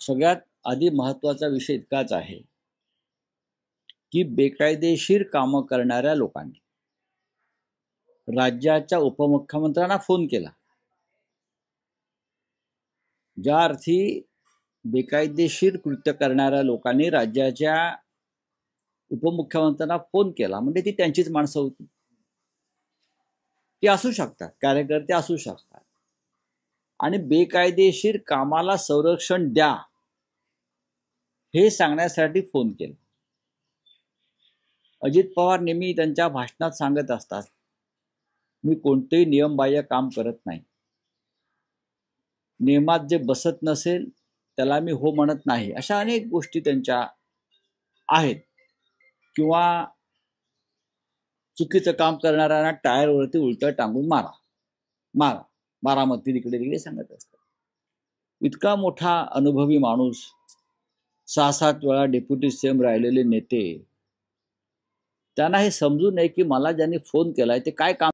सगळ्यात आधी महत्त्वाचा विषय इतकाच आहे की बेकायदेशीर कामं करणाऱ्या लोकांनी राज्याच्या उपमुख्यमंत्र्यांना फोन केला. ज्या अर्थी बेकायदेशीर कृत्य करणाऱ्या लोकांनी राज्याच्या उपमुख्यमंत्र्यांना फोन केला म्हणजे ती त्यांचीच माणसं होती. ती असू शकतात, कार्यकर्ते असू शकतात, आणि बेकायदेशीर कामाला संरक्षण द्या हे सांगण्यासाठी फोन केला. अजित पवार नेहमी त्यांच्या भाषणात सांगत असतात, मी कोणतेही नियमबाह्य काम करत नाही. नियमात जे बसत नसेल त्याला मी हो म्हणत नाही. अशा अनेक गोष्टी त्यांच्या आहेत. किंवा चुकीचं काम करणाऱ्यांना टायरवरती उलटं टांगून मारा मारा बारामती तिकडे तिकडे सांगत असतात. इतका मोठा अनुभवी माणूस, 6-7 वेळा डेप्युटी सीएम राहिलेले नेते, त्यांना हे समजू नये की मला ज्यांनी फोन केलाय ते काय काम